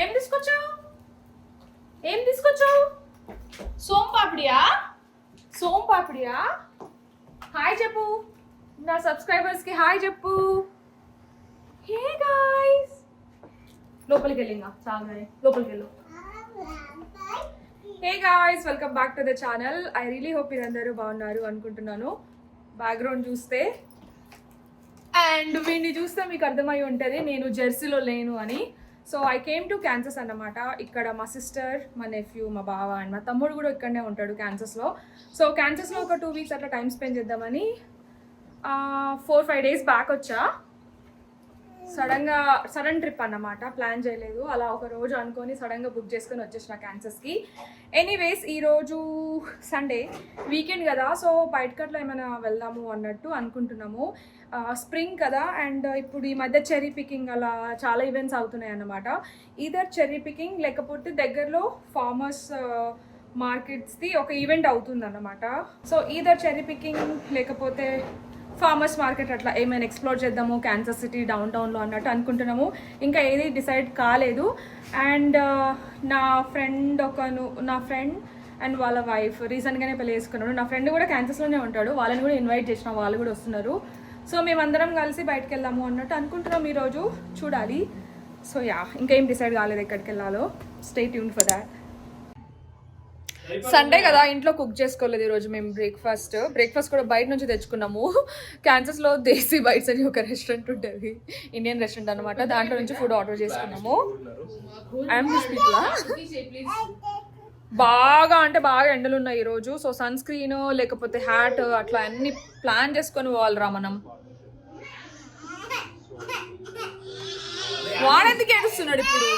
ఏం తీసుకొచ్చావు? ఏం తీసుకొచ్చావు? సోంపాపిడియా? సోంపాపిడియా? హాయ్ చెప్పు, నా సబ్స్క్రైబర్స్ కి హాయ్ చెప్పు. హే గాయ్స్, లోపలికి వెళ్ళింగా చాలా, లోపలికి వెళ్ళు. Hey guys, welcome back to the channel. I really hope మీరందరూ బాగున్నారు అనుకుంటున్నాను. బ్యాక్గ్రౌండ్ చూస్తే అండ్ వీడిని చూస్తే మీకు అర్థమై ఉంటుంది నేను జెర్సీలో లేను అని. So I came to Kansas అన్నమాట. ఇక్కడ మా సిస్టర్, మా నెఫ్యూ, మా బావ అండ్ మా తమ్ముడు కూడా ఇక్కడనే ఉంటాడు క్యాన్సస్లో. సో క్యాన్సస్లో ఒక 2 వీక్స్ అట్లా టైం స్పెండ్ చేద్దామని 4-5 డేస్ బ్యాక్ వచ్చా. సడన్ ట్రిప్ అన్నమాట, ప్లాన్ చేయలేదు. అలా ఒక రోజు అనుకొని సడన్గా బుక్ చేసుకొని వచ్చేసిన క్యాన్సస్కి. ఎనీవేస్ ఈరోజు సండే వీకెండ్ కదా, సో బయటకట్లా ఏమైనా వెళ్దాము అన్నట్టు అనుకుంటున్నాము. స్ప్రింగ్ కదా, అండ్ ఇప్పుడు ఈ మధ్య చెర్రీ పికింగ్ అలా చాలా ఈవెంట్స్ అవుతున్నాయి అన్నమాట. ఈధర్ చెర్రీ పికింగ్ లేకపోతే దగ్గరలో ఫార్మర్స్ మార్కెట్స్ది ఒక ఈవెంట్ అవుతుంది అన్నమాట. సో ఈధర్ చెర్రీ పికింగ్ లేకపోతే ఫార్మర్స్ మార్కెట్ అట్లా ఏమైనా ఎక్స్ప్లోర్ చేద్దాము క్యాన్సస్ సిటీ డౌన్ టౌన్లో అన్నట్టు అనుకుంటున్నాము. ఇంకా ఏది డిసైడ్ కాలేదు. అండ్ నా ఫ్రెండ్ అండ్ వాళ్ళ వైఫ్ రీసెంట్గానే పెళ్లి చేసుకున్నాడు. నా ఫ్రెండ్ కూడా క్యాన్సస్లోనే ఉంటాడు, వాళ్ళని కూడా ఇన్వైట్ చేసిన, వాళ్ళు కూడా వస్తున్నారు. సో మేమందరం కలిసి బయటకు వెళ్దాము అన్నట్టు అనుకుంటున్నాం ఈరోజు, చూడాలి. సో ఇంకేం డిసైడ్ కాలేదు ఎక్కడికి వెళ్ళాలో. Stay tuned for that. Sunday కదా, ఇంట్లో కుక్ చేసుకోలేదు ఈరోజు మేము. బ్రేక్ఫాస్ట్ కూడా బయట నుంచి తెచ్చుకున్నాము. క్యాన్సస్లో దేశీ బైట్స్ అని ఒక రెస్టారెంట్ ఉంటుంది, ఇండియన్ రెస్టారెంట్ అనమాట. దాంట్లో నుంచి ఫుడ్ ఆర్డర్ చేసుకున్నాము. బాగా ఎండలు ఉన్నాయి ఈరోజు. సో సన్ స్క్రీన్ లేకపోతే హ్యాట్ అట్లా అన్ని ప్లాన్ చేసుకొని పోవాలిరా మనం. వాడెందుకు ఏడుస్తున్నాడు ఇప్పుడు?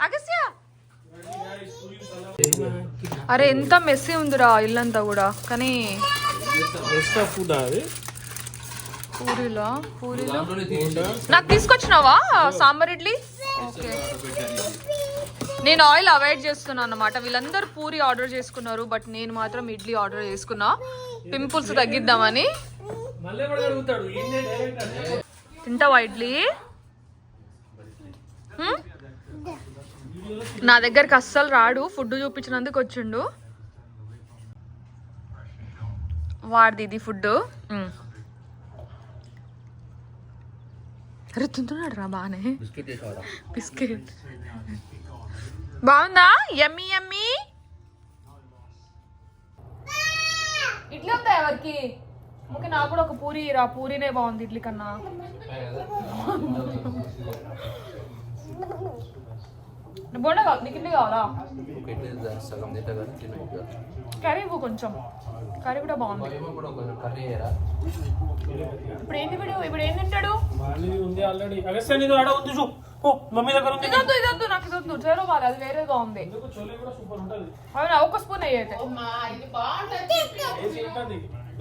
అగస్య, అరే ఎంత మెస్సీ ఉందిరా ఇల్లంతా కూడా. కానీ పూరీలో నాకు తీసుకొచ్చినావా సాంబార్ ఇడ్లీ? ఓకే, నేను ఆయిల్ అవాయిడ్ చేస్తున్నాను అన్నమాట. వీళ్ళందరూ పూరి ఆర్డర్ చేసుకున్నారు, బట్ నేను మాత్రం ఇడ్లీ ఆర్డర్ చేసుకున్నా పింపుల్స్ తగ్గిద్దామని. తింటావా ఇడ్లీ? నా దగ్గరికి అస్సలు రాడు, ఫుడ్ చూపించినందుకు వచ్చిండు. వాడిది ఇది ఫుడ్. అరే తింటున్నాడు రా బానే. బిస్కెట్ బాగుందా? యమ్మీ యమ్మీ. ఇడ్లీ ఉందా ఎవరికి? ఓకే, నాకు కూడా ఒక పూరి రా. పూరినే బాగుంది ఇడ్లీ కన్నా. బోండా కావాలి, నీకు ఇడ్లీ కావాలా? కర్రీ ఇవ్వు కొంచెం, కర్రీ కూడా బాగుంది. ఇప్పుడు ఏంటి ఇప్పుడు ఏం తింటాడు? ఇదొద్దు నాకు ఇదొద్దు, చేరో బాగా, అది వేరేగా ఉంది. అవునా, ఒక్క స్పూన్ అయ్యేది.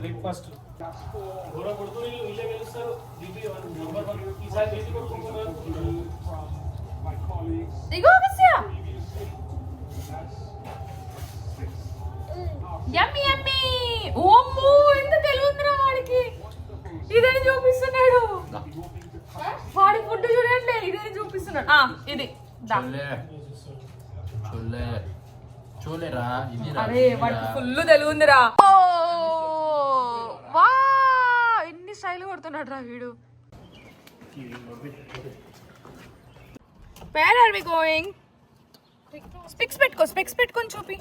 బ్రేక్ఫాస్ట్ ఇగో అగస్య, యమ్మీ యమ్మీ. ఓమ్మో, ఎంత తెలివిందిరా వాడికి. ఇదని చూపిస్తున్నాడు వాడి ఫుడ్ చూడండి, ఇదని చూపిస్తున్నాడు. ఇది అరే వాడికి ఫుల్ తెలివిందిరా. వా, ఎన్ని స్టైల్ కొడుతున్నాడు రా వీడు. Where are we going? Specs పెట్టుకొని చూపి.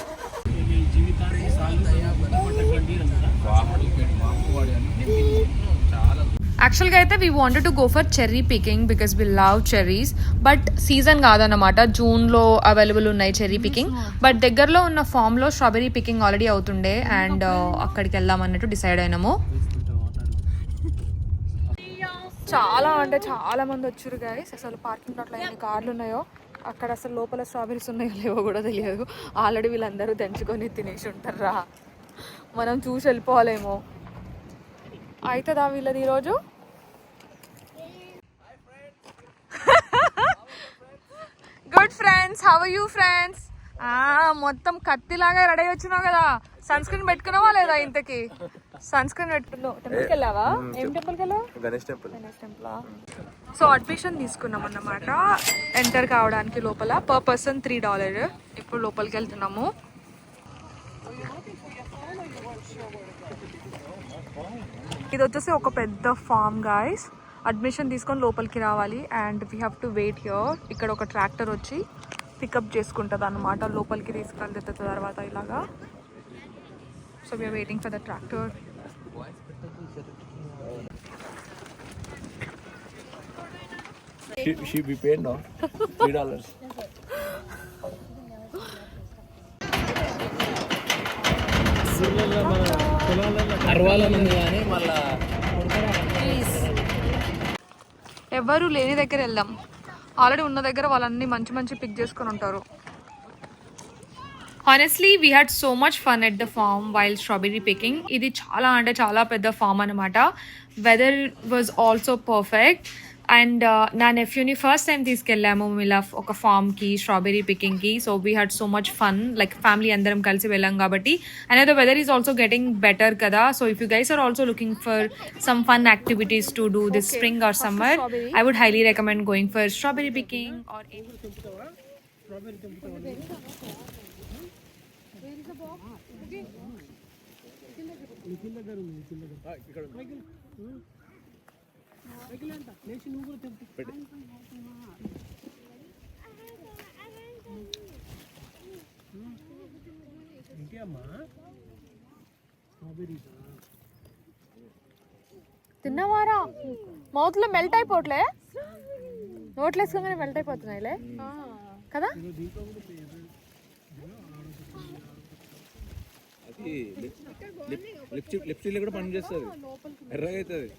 యాక్చువల్గా అయితే we wanted to go for cherry picking because we love cherries. But season కాదన్నమాట, జూన్లో అవైలబుల్ ఉన్నాయి చెర్రీ పికింగ్. బట్ దగ్గరలో ఉన్న ఫామ్లో స్ట్రాబెరీ పికింగ్ ఆల్రెడీ అవుతుండే, అండ్ అక్కడికి వెళ్దాం అన్నట్టు డిసైడ్ అయినాము. చాలా మంది వచ్చారు గైస్. అసలు పార్కింగ్ లాట్లో ఎన్ని కార్లు ఉన్నాయో, అక్కడ అసలు లోపల స్ట్రాబెరీస్ ఉన్నాయో లేవో కూడా తెలియదు. ఆల్రెడీ వీళ్ళందరూ తెంచుకొని తినేసి ఉంటారా, మనం చూసి వెళ్ళిపోవాలేమో. అవుతుందా వీళ్ళది ఈరోజు? Good friends, how are you friends? మొత్తం కత్తిలాగా రెడీ వచ్చినావు కదా. సన్ స్క్రీన్ పెట్టుకున్నావా లేదా ఇంతకి? సన్ స్క్రీన్ పెట్టుకున్నావు. టెంపుల్కి వెళ్ళావా? ఏం టెంపుల్కి వెళ్ళావు? గణేష్ టెంపుల్. సో అడ్మిషన్ తీసుకున్నాం అన్నమాట ఎంటర్ కావడానికి. లోపల పర్ పర్సన్ $3. ఇప్పుడు లోపలికి వెళ్తున్నాము. ఇది వచ్చేసి ఒక పెద్ద ఫామ్ గాయస్. అడ్మిషన్ తీసుకొని లోపలికి రావాలి and we have to wait here. ఇక్కడ ఒక ట్రాక్టర్ వచ్చి పికప్ చేసుకుంటుంది అన్నమాట, లోపలికి తీసుకెళ్తే తర్వాత ఇలాగా. So we're waiting for the tractor. She be paid now. $3. ఎవరు లేని దగ్గర వెళ్దాం. ఆల్రెడీ ఉన్న దగ్గర వాళ్ళన్ని మంచి మంచి పిక్ చేసుకొని ఉంటారు. Honestly, we had so much fun at the farm while strawberry picking. ఇది చాలా అంటే చాలా పెద్ద ఫామ్ అనమాట. Weather was also perfect. And నా నెఫ్యూని ఫస్ట్ టైం తీసుకెళ్ళాము ఇలా ఒక ఫామ్కి స్ట్రాబెరీ పికింగ్కి. So we had so much fun, like family అందరం కలిసి వెళ్ళాం కాబట్టి. And the weather is also getting better కదా. So if you guys are also looking for some fun activities to do this spring or summer, I would highly recommend going for strawberry picking or తిన్నవారా? Mouth లో melt అయిపోవట్లే, నోట్లు వేసుకోగానే melt అయిపోతున్నాయిలే కదా. Lipstick కూడా పని చేస్తుంది, ఎర్రగా అవుతుంది.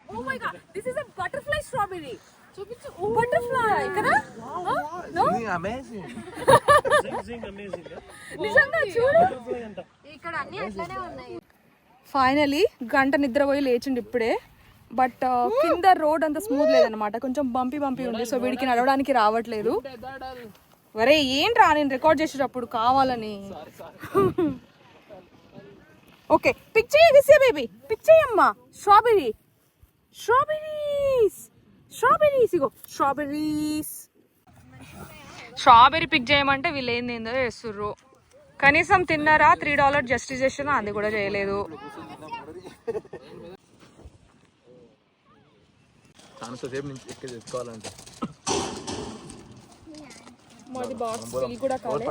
Oh my god, this is a butterfly strawberry. చూపించు. బటర్ఫ్లై కదా? No amazing. నిజంగా చూడు, ఇక్కడ అన్ని అట్లనే ఉన్నాయి. ఫైనలీ గంట నిద్రపోయి లేచిండు ఇప్పుడే. బట్ కింద రోడ్ అంత స్మూత్ లేదనమాట, కొంచెం బంపీ ఉంది. సో వీడికి నడవడానికి రావట్లేదు. వరే ఏంట్రా నేను రికార్డ్ చేసేటప్పుడు కావాలని. ఓకే పిక్ చేయ దిస్ బేబీ, పిక్ చేయమ్మా. స్ట్రాబెరీస్ ఇగో స్ట్రాబెరీ పిక్ చేయమంటే వీళ్ళు ఏందో చేస్తుర్రు. కనీసం తిన్నారా? $3 జస్టిఫికేషన్ అది కూడా చేయలేదు. మాది బాక్స్ బిల్ కూడా కాలే.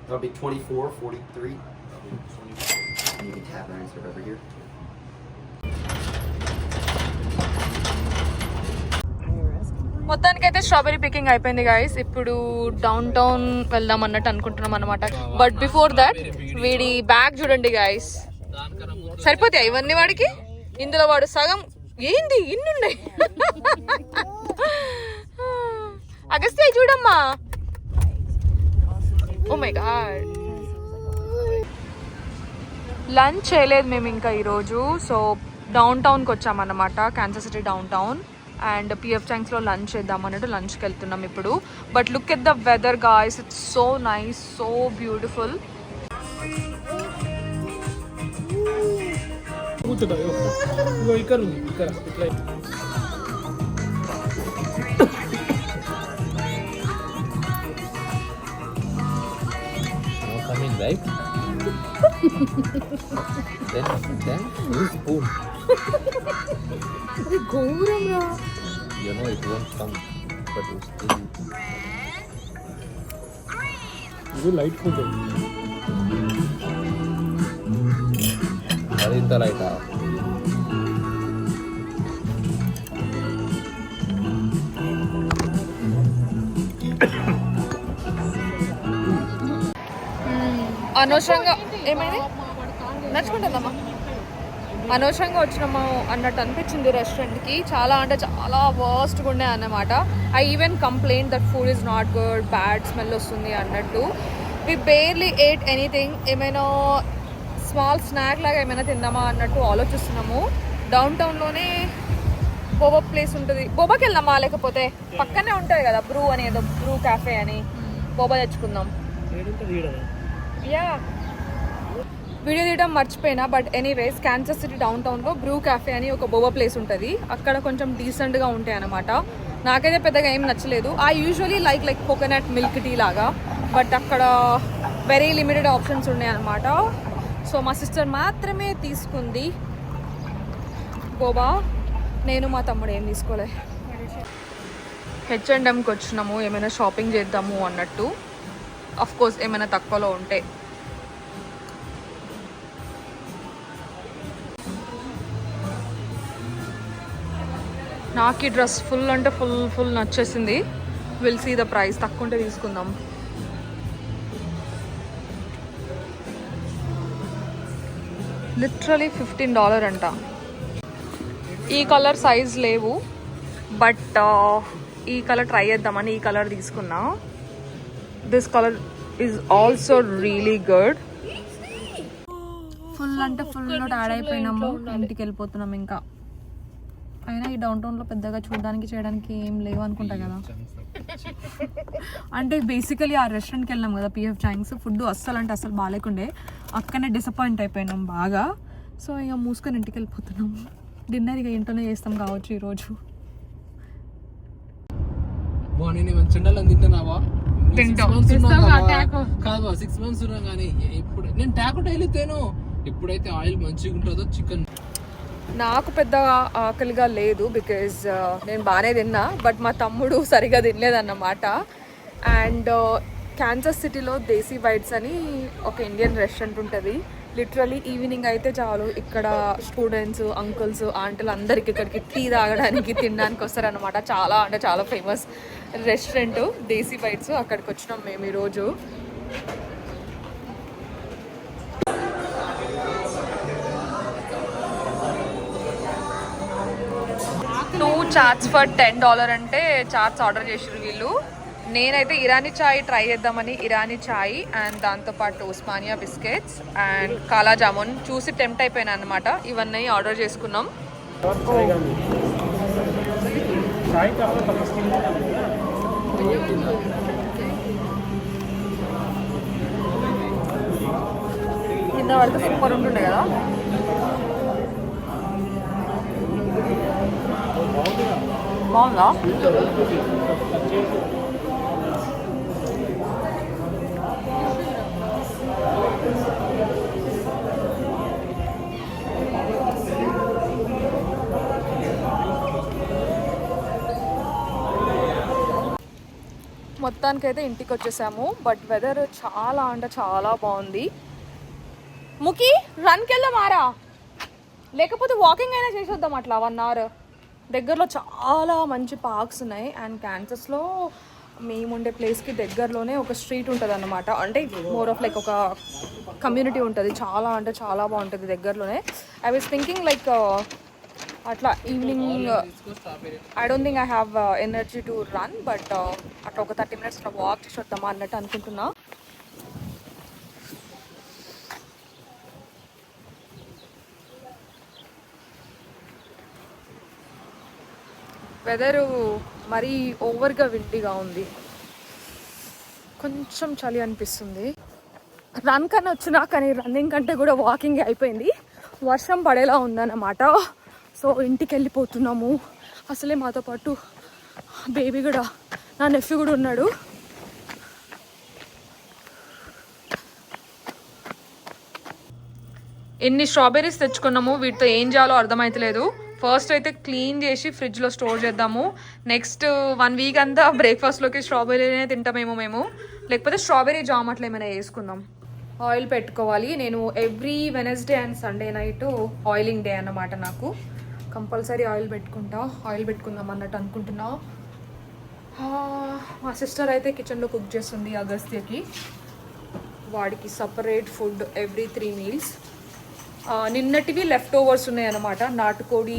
That'll be 24.43. You can tap and answer over here. మొత్తానికైతే స్ట్రాబెరీ పికింగ్ అయిపోయింది గైస్. ఇప్పుడు డౌన్ టౌన్ వెళ్దాం అన్నట్టు అనుకుంటున్నాం అనమాట. బట్ బిఫోర్ దట్ వీడి బ్యాగ్ చూడండి గైస్, సరిపోతాయి ఇవన్నీ వాడికి. ఇందులో వాడు సగం ఏంది ఇన్నున్నాయి. అగస్త్య చూడమ్మా. ఓ మై గాడ్. లంచ్ చేయలేదు మేము ఇంకా ఈరోజు. సో డౌన్ టౌన్కి వచ్చామన్నమాట, Kansas city downtown. And PF ట్యాంక్స్లో లంచ్ చేద్దాం అన్నట్టు లంచ్కి వెళ్తున్నాం ఇప్పుడు. But look at the weather guys, it's so nice, so beautiful. Right? then use spoon. You know it won't come, but it's still. This is light food. What is the light? అనవసరంగా ఏమైంది నచ్చుకుంటుందమ్మా, అనవసరంగా వచ్చినాము అన్నట్టు అనిపించింది రెస్టారెంట్కి. చాలా అంటే చాలా వర్స్ట్గా ఉండే అన్నమాట. I even complaint that food is not good, bad smell వస్తుంది అన్నట్టు. వి బేర్లీ ఏట్ ఎనీథింగ్. ఏమైనా స్మాల్ స్నాక్ లాగా ఏమైనా తిందామా అన్నట్టు ఆలోచిస్తున్నాము. డౌన్ టౌన్లోనే బోబా ప్లేస్ ఉంటుంది. బోబాకి వెళ్దామా, లేకపోతే పక్కనే ఉంటుంది కదా బ్రూ అని, ఏదో బ్రూ క్యాఫే అని, బోబా తెచ్చుకుందాం. యా వీడియో తీయడం మర్చిపోయినా, but anyways Kansas city down టౌన్లో బ్రూ క్యాఫే అని ఒక బోబా ప్లేస్ ఉంటుంది. అక్కడ కొంచెం డీసెంట్గా ఉంటాయి అన్నమాట. నాకైతే పెద్దగా ఏం నచ్చలేదు. I usually like coconut milk tea లాగా, బట్ అక్కడ వెరీ లిమిటెడ్ ఆప్షన్స్ ఉన్నాయి అన్నమాట. సో మా సిస్టర్ మాత్రమే తీసుకుంది బోబా. నేను మా తమ్ముడు ఏం తీసుకోలే. H&Mకి వచ్చినాము ఏమైనా షాపింగ్ చేద్దాము అన్నట్టు. అఫ్ కోర్స్ ఏమైనా తక్కువలో ఉంటే. నాకు ఈ డ్రెస్ ఫుల్ అంటే ఫుల్ నచ్చేసింది. విల్ సీ ద ప్రైస్, తక్కువ ఉంటే తీసుకుందాం. లిటరలీ $15 అంట. ఈ కలర్ సైజ్ లేవు, బట్ ఈ కలర్ ట్రై చేద్దామని ఈ కలర్ తీసుకున్నా. This colour is also really good. Full అంటే ఫుల్ యాడ్ అయిపోయినాము. ఇంటికి వెళ్ళిపోతున్నాం. ఇంకా అయినా ఈ డౌన్ టౌన్లో పెద్దగా చూడడానికి చేయడానికి ఏం లేవు అనుకుంటా కదా. అంటే బేసికలీ ఆ రెస్టారెంట్కి వెళ్ళాం కదా, పిఎఫ్ చాంగ్స్. ఫుడ్ అస్సలు బాగాలేకుండే. అక్కడనే డిసప్పాయింట్ అయిపోయినాం బాగా. సో ఇక మూసుకొని ఇంటికి వెళ్ళిపోతున్నాం. డిన్నర్ ఇక ఇంట్లోనే చేస్తాం కావచ్చు ఈరోజు. కాదు 6 months ఉన్నా కానీ ఇప్పుడు నేను టాకో డైలీ తేను. ఎప్పుడైతే ఆయిల్ మంచిగా ఉంటుందో చికెన్ నాకు పెద్దగా ఆకలిగా లేదు, బికాజ్ నేను బాగానే తిన్నా. బట్ మా తమ్ముడు సరిగా తినలేదన్నమాట. అండ్ కాన్సస్ సిటీలో దేశీ బైట్స్ అని ఒక ఇండియన్ రెస్టారెంట్ ఉంటుంది. లిటరలీ ఈవినింగ్ అయితే చాలు ఇక్కడ స్టూడెంట్స్, అంకుల్స్, ఆంటీలు అందరికి ఇక్కడికి టీ తాగడానికి, తినడానికి వస్తారనమాట. చాలా అంటే చాలా ఫేమస్ రెస్టారెంట్ దేశీ బైట్స్. అక్కడికి వచ్చినాం మేము ఈరోజు. $2 చాట్స్ ఫర్ $10 అంటే చాట్స్ ఆర్డర్ చేసారు వీళ్ళు. నేనైతే ఇరానీ చాయ్ ట్రై చేద్దామని ఇరానీ చాయ్ అండ్ దాంతోపాటు ఉస్మానియా బిస్కెట్స్ అండ్ కాలా జామున్ చూసి టెంప్ట్ అయిపోయినా అనమాట. ఇవన్నీ ఆర్డర్ చేసుకున్నాం. కింద పడితే సూపర్ ఉంటుండే కదా. బాగుందా? మొత్తానికైతే ఇంటికి వచ్చేసాము. బట్ వెదర్ చాలా అంటే చాలా బాగుంది. ముకి రన్కి వెళ్దాం ఆరా, లేకపోతే వాకింగ్ అయినా చేసేద్దాం అట్లా 1 hour. దగ్గరలో చాలా మంచి పార్క్స్ ఉన్నాయి. అండ్ కాన్సస్లో మేముండే ప్లేస్కి దగ్గరలోనే ఒక స్ట్రీట్ ఉంటుంది అన్నమాట. అంటే మోర్ ఆఫ్ లైక్ ఒక కమ్యూనిటీ ఉంటుంది. చాలా అంటే చాలా బాగుంటుంది దగ్గరలోనే. ఐ వాజ్ థింకింగ్ లైక్ అట్లా evening I don't think I have energy to run, but అట్లా ఒక 30 minutes అట్లా వాక్ చేసి వద్దామా అన్నట్టు అనుకుంటున్నా. వెదరు మరీ ఓవర్గా విండిగా ఉంది. కొంచెం చలి అనిపిస్తుంది. రన్ కన్నా వచ్చినా కానీ రన్నింగ్ కంటే కూడా వాకింగ్ అయిపోయింది. వర్షం పడేలా ఉందన్నమాట. సో ఇంటికి వెళ్ళిపోతున్నాము. అసలే మాతో పాటు బేబీ కూడా, నా నెఫ్యూ కూడా ఉన్నాడు. ఎన్ని స్ట్రాబెర్రీస్ తెచ్చుకున్నాము, వీటితో ఏం చేయాలో అర్థమైతలేదు. ఫస్ట్ అయితే క్లీన్ చేసి ఫ్రిడ్జ్లో స్టోర్ చేద్దాము. నెక్స్ట్ 1 week అంతా బ్రేక్ఫాస్ట్లోకి స్ట్రాబెర్రీనే తింటామేమో మేము, లేకపోతే స్ట్రాబెర్రీ జామ్ అట్లా ఏమైనా వేసుకుందాం. ఆయిల్ పెట్టుకోవాలి. నేను every Wednesday and Sunday night oiling day అన్నమాట. నాకు కంపల్సరీ ఆయిల్ పెట్టుకుందాం అన్నట్టు అనుకుంటున్నా. మా సిస్టర్ అయితే కిచెన్లో కుక్ చేస్తుంది అగస్త్యకి. వాడికి సపరేట్ ఫుడ్ ఎవ్రీ 3 meals. నిన్నటివి లెఫ్ట్ ఓవర్స్ ఉన్నాయన్నమాట. నాటుకోడి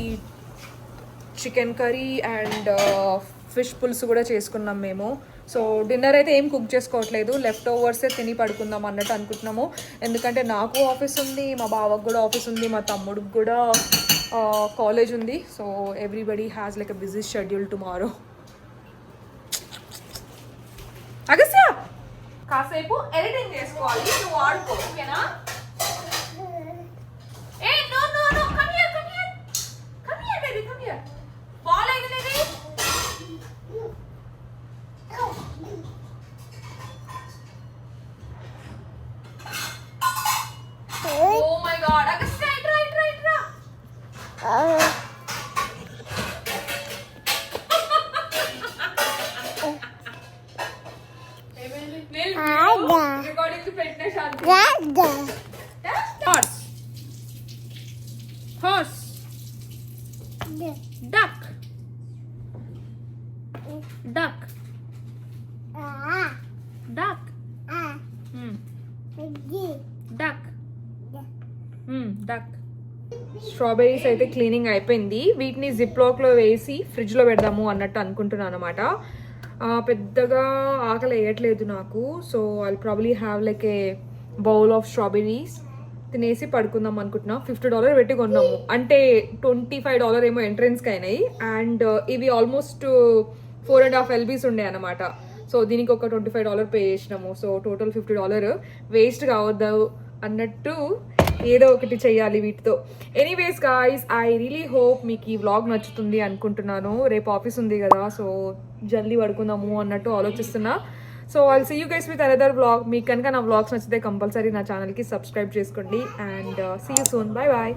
చికెన్ కర్రీ అండ్ ఫిష్ పులుసు కూడా చేసుకున్నాం మేము. సో డిన్నర్ అయితే ఏం కుక్ చేసుకోవట్లేదు, లెఫ్ట్ ఓవర్సే తిని పడుకుందాం అన్నట్టు అనుకుంటున్నాము. ఎందుకంటే నాకు ఆఫీస్ ఉంది, మా బావకు కూడా ఆఫీస్ ఉంది, మా తమ్ముడికి కూడా కాలేజ్ ఉంది. So everybody has like a busy schedule tomorrow. Agasya కాసేపు ఎడిటింగ్ చేసుకోవాలి, నువ్వు ఆడుకో ఓకేనా? ఏ no no no come here come here come here baby come here. Ball అయితే baby. Oh my god Agasya ఇట్రా ఇట్రా ఇట్రా. రికార్డింగ్ పెట్టిన శాంతి. Horse horse duck duck duck duck duck. Strawberries అయితే క్లీనింగ్ అయిపోయింది. వీటిని జిప్లాక్లో వేసి ఫ్రిడ్జ్లో పెడదాము అన్నట్టు అనుకుంటున్నాను అనమాట. పెద్దగా ఆకలి వేయట్లేదు నాకు. So I probably have like A bowl of strawberries తినేసి పడుకుందాం అనుకుంటున్నా. $50 పెట్టి కొన్నాము, అంటే $25 ఏమో ఎంట్రెన్స్కి అయినాయి. అండ్ ఇవి ఆల్మోస్ట్ 4.5 LBs ఉండే అనమాట. సో దీనికి ఒక $25 పే చేసినాము. సో టోటల్ $50 వేస్ట్ కావద్దు అన్నట్టు ఏదో ఒకటి చెయ్యాలి వీటితో. Anyways guys, I really hope మీకు ఈ వ్లాగ్ నచ్చుతుంది అనుకుంటున్నాను. రేపు ఆఫీస్ ఉంది కదా, సో జల్దీ పడుకుందాము అన్నట్టు ఆలోచిస్తున్నా. So I'll see you guys with another vlog. మీకు కనుక నా వ్లాగ్స్ నచ్చితే కంపల్సరీ నా ఛానల్కి సబ్స్క్రైబ్ చేసుకోండి. And see you soon. Bye bye.